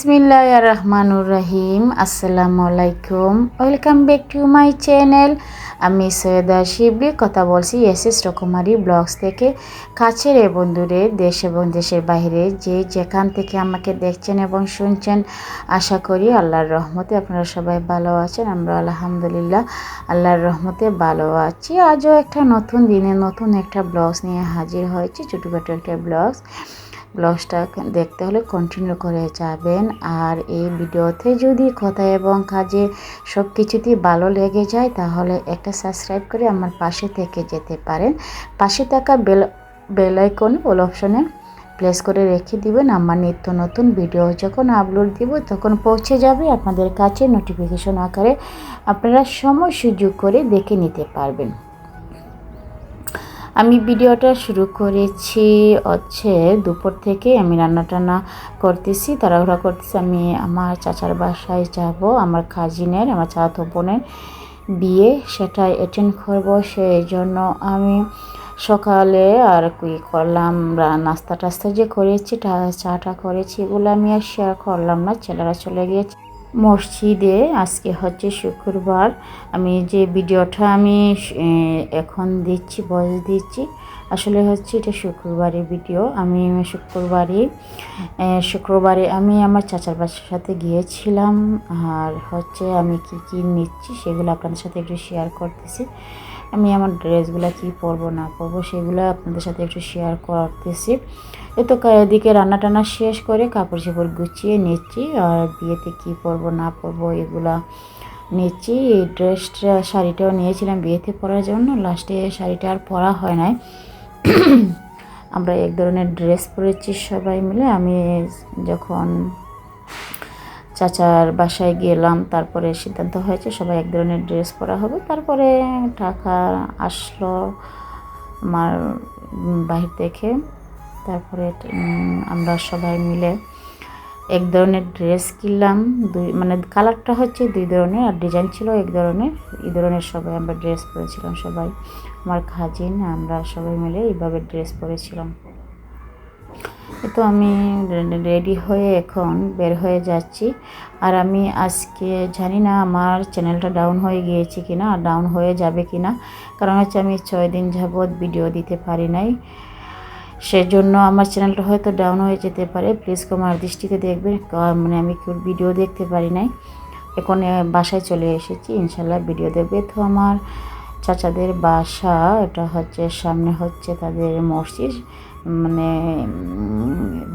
বিসমিল্লাহির রহমানুর রহিম। আসসালামু আলাইকুম, welcome back to my channel. আমি সৈয়দা শিবলি কথা বলছি এসএস রকমারি ব্লগস থেকে। কাছের বন্ধুরে দেশ এবং দেশের বাইরে যে যেখান থেকে আমাকে দেখছেন এবং শুনছেন, আশা করি আল্লাহর রহমতে আপনারা সবাই ভালো আছেন। আমরা আলহামদুলিল্লাহ আল্লাহর রহমতে ভালো আছি। আজও একটা নতুন দিনে নতুন একটা ব্লগস নিয়ে হাজির হয়েছি, ছোটোখাটো একটা ব্লগসটা দেখতে হলে কন্টিনিউ করে যাবেন। আর এই ভিডিওতে যদি কথা এবং কাজে সব কিছুতেই ভালো লেগে যায় তাহলে একটা সাবস্ক্রাইব করে আমার পাশে থেকে যেতে পারেন। পাশে থাকা বেল আইকন অল অপশনে প্রেস করে রেখে দিবেন। আমার নিত্য নতুন ভিডিও যখন আপলোড দিব তখন পৌঁছে যাবে আপনাদের কাছে নোটিফিকেশন আকারে, আপনারা সময় সুযোগ করে দেখে নিতে পারবেন। আমি ভিডিওটা শুরু করেছি হচ্ছে দুপুর থেকে। আমি রান্না করতেছি, তাড়াহুড়া করতেছি। আমি আমার চাচার বাসায় যাব, আমার কাজিনের, আমার চাচাতো বোনের বিয়ে, সেটা অ্যাটেন্ড করব। সেই জন্য আমি সকালে আর কি করলাম, নাস্তা টাস্তা যে করেছি, চাটা করেছি, এগুলো আমি আর শেয়ার করলাম না, ছেলেরা চলে গিয়েছে মসজিদে। আজকে হচ্ছে শুক্রবার। আমি যে ভিডিওটা আমি এখন দিচ্ছি, ভয়েস দিচ্ছি, আসলে হচ্ছে এটা শুক্রবারের ভিডিও। আমি শুক্রবারে আমি আমার চাচার বাসার সাথে গিয়েছিলাম। আর হচ্ছে আমি কি নিচ্ছি সেগুলো আপনাদের সাথে একটু শেয়ার করতেছি। আমি আমার ড্রেসগুলো কি পরবো না পরবো সেগুলো আপনাদের সাথে একটু শেয়ার করতেছি। তো এদিকে রান্না শেষ করে কাপড় চোপড় গুছিয়ে নিচ্ছি, আর বিয়েতে কি পরবো না পরবো এগুলা নিচ্ছি। এই ড্রেসটা, শাড়িটাও নিয়েছিলাম বিয়েতে পরার জন্য, লাস্টে শাড়িটা আর পরা হয় নাই। আমরা এক ধরনের ড্রেস পরেছি সবাই মিলে। আমি যখন চাচার বাসায় গেলাম তারপরে সিদ্ধান্ত হয়েছে সবাই এক ধরনের ড্রেস পরা হবে। তারপরে টাকা আসলো আমার বাহির থেকে, তারপরে আমরা সবাই মিলে এক ধরনের ড্রেস কিনলাম। মানে কালারটা হচ্ছে দুই ধরনের, আর ডিজাইন ছিল এক ধরনের। এই ধরনের সবাই আমরা ড্রেস পরেছিলাম, সবাই আমার কাজিন, আমরা সবাই মিলে এইভাবে ড্রেস পরেছিলাম। তো আমি রেডি হয়ে এখন বের হয়ে যাচ্ছি। আর আমি আজকে জানি না আমার চ্যানেলটা ডাউন হয়ে গিয়েছে কিনা, আর ডাউন হয়ে যাবে কিনা, কারণ হচ্ছে আমি 6 দিন যাবৎ ভিডিও দিতে পারি নাই। সেজন্য আমার চ্যানেলটা হয়তো ডাউন হয়ে যেতে পারে, প্লিজ ক্ষমার দৃষ্টিতে দেখবেন। মানে আমি ভিডিও দেখতে পারি নাই, এখন বাসায় চলে এসেছি, ইনশাল্লাহ ভিডিও দেখবে। তো আমার চাচাদের বাসা, এটা হচ্ছে সামনে হচ্ছে তাদের মসজিদ, মানে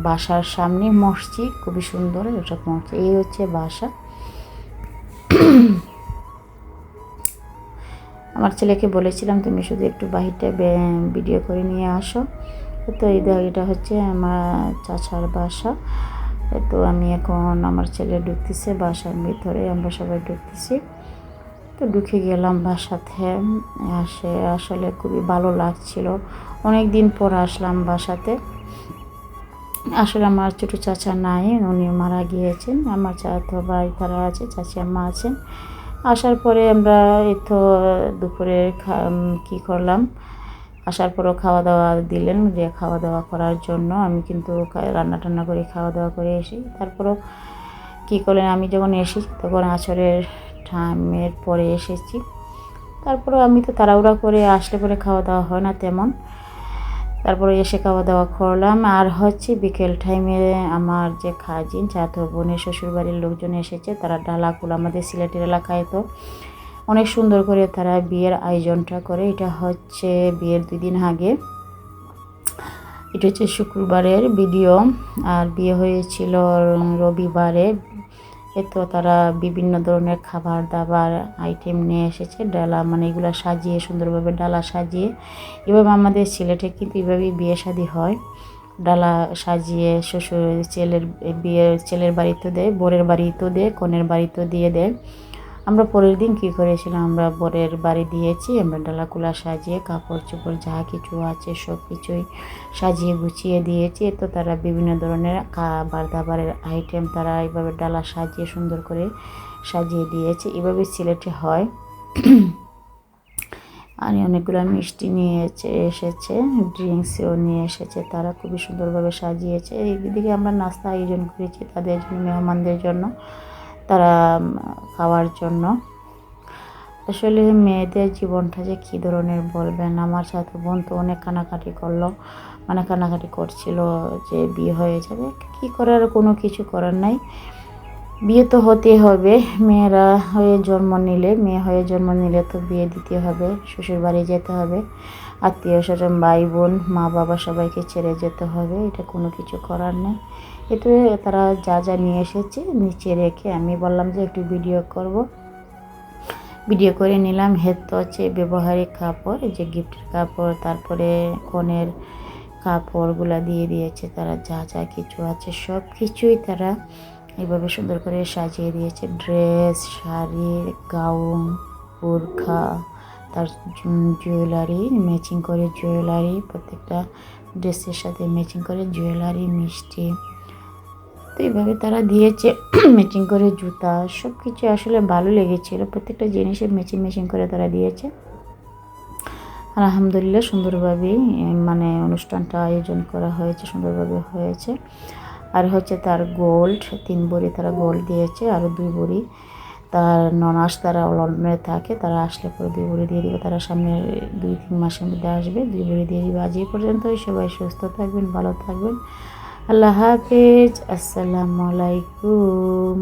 বাসার সামনে মসজিদ, খুবই সুন্দর এটা মসজিদ। এই হচ্ছে বাসা। আমার ছেলেকে বলেছিলাম তুমি শুধু একটু বাহিরটা ভিডিও করে নিয়ে আসো। তো এটা হচ্ছে আমার চাচার বাসা। তো আমি এখন, আমার ছেলে ঢুকতেছে বাসার ভিতরে, আমরা সবাই ঢুকতেছি। তো ঢুকে গেলাম বাসাতে। আসলে খুবই ভালো লাগছিল, অনেক দিন পর আসলাম বাসাতে। আসলে আমার ছোটো চাচা নাই, উনি মারা গিয়েছেন। আমার চাচাতো ভাই তারা আছে, চাচি আম্মা আছেন। আসার পরে আমরা এই তো দুপুরে কী করলাম, আসার পরও খাওয়া দাওয়া দিলেন, যে খাওয়া দাওয়া করার জন্য আমি কিন্তু রান্না করে খাওয়া দাওয়া করে এসি। তারপরও কী করলেন, আমি যখন এসেছি তখন আসরের টাইমের পরে এসেছি। তারপরে আমি তো তাড়াহুড়া করে আসলে পরে খাওয়া দাওয়া হয় না তেমন। তারপরে এসে খাওয়া দাওয়া করলাম। আর হচ্ছে বিকেল টাইমে আমার যে কাজিন, চাচাতো বোনের শ্বশুরবাড়ির লোকজন এসেছে, তারা ডালাকুল, আমাদের সিলেটের এলাকায় তো অনেক সুন্দর করে তারা বিয়ের আয়োজনটা করে। এটা হচ্ছে বিয়ের 2 দিন আগে, এটা হচ্ছে শুক্রবারের ভিডিও, আর বিয়ে হয়েছিল রবিবারে। তো তারা বিভিন্ন ধরনের খাবার দাবার আইটেম নিয়ে এসেছে, ডালা, মানে এগুলো সাজিয়ে সুন্দরভাবে ডালা সাজিয়ে। এভাবে আমাদের সিলেটে কিন্তু এভাবেই বিয়ে শাদী হয়, ডালা সাজিয়ে শ্বশুর ছেলের বাড়িতে দেয়, বরের বাড়িতেও দেয়, কনের বাড়িতেও দিয়ে দেয়। আমরা পরের দিন কী করেছিলাম, আমরা বরের বাড়ি দিয়েছি, আমরা ডালাকুলা সাজিয়ে কাপড় চোপড় যা কিছু আছে সব কিছুই সাজিয়ে গুছিয়ে দিয়েছি। তো তারা বিভিন্ন ধরনের খাবার দাবারের আইটেম তারা এইভাবে ডালা সাজিয়ে সুন্দর করে সাজিয়ে দিয়েছে। এভাবে সিলেটে হয়। আর অনেকগুলো মিষ্টি নিয়ে এসেছে, ড্রিঙ্কসও নিয়ে এসেছে। তারা খুবই সুন্দরভাবে সাজিয়েছে। এইদিকে আমরা নাস্তা আয়োজন করেছি তাদের জন্য, মেহমানদের জন্য, তারা খাওয়ার জন্য। আসলে মেয়েদের জীবনটা যে কী ধরনের বলবেন। আমার সাথে বোন তো অনেক কানাকাটি করলো, মানে কানাকাটি করছিল যে বিয়ে হয়ে যাবে। কী করার, কোনো কিছু করার নাই, বিয়ে তো হতে হবে। মেয়ে হয়ে জন্ম নিলে তো বিয়ে দিতে হবে, শ্বশুর বাড়ি যেতে হবে, আত্মীয় স্বজন, ভাই বোন, মা বাবা সবাইকে ছেড়ে যেতে হবে। এটা কোনো কিছু করার নেই। এতে তারা যা যা নিয়ে এসেছে নিচে রেখে আমি বললাম যে একটু ভিডিও করব। ভিডিও করে নিলাম। তো হচ্ছে ব্যবহারিক কাপড়, যে গিফটের কাপড়, তারপরে কনের কাপড়গুলা দিয়ে দিয়েছে তারা। যা যা কিছু আছে সব কিছুই তারা এইভাবে সুন্দর করে সাজিয়ে দিয়েছে। ড্রেস, শাড়ি, গাউন, বোরখা, তার জুয়েলারি, ম্যাচিং করে জুয়েলারি, প্রত্যেকটা ড্রেসের সাথে ম্যাচিং করে জুয়েলারি, মিষ্টি, তো এইভাবে তারা দিয়েছে। ম্যাচিং করে জুতা, সব কিছু আসলে ভালো লেগেছিলো। প্রত্যেকটা জিনিসের ম্যাচিং করে তারা দিয়েছে। আলহামদুলিল্লাহ সুন্দরভাবেই মানে অনুষ্ঠানটা আয়োজন করা হয়েছে, সুন্দরভাবে হয়েছে। আর হচ্ছে তার গোল্ড 3 ভরি তারা গোল্ড দিয়েছে, আরও 2 ভরি তার ননাস, তারা লন্ডনে থাকে, তারা আসলে পরে 2 ভরি দিয়ে দিবে। তারা সামনে 2-3 মাসের মধ্যে আসবে, 2 ভরি দিয়ে দিবে। আজ এই পর্যন্তই। সবাই সুস্থ থাকবেন, ভালো থাকবেন। আল্লাহ হাফেজ। আসসালামু আলাইকুম।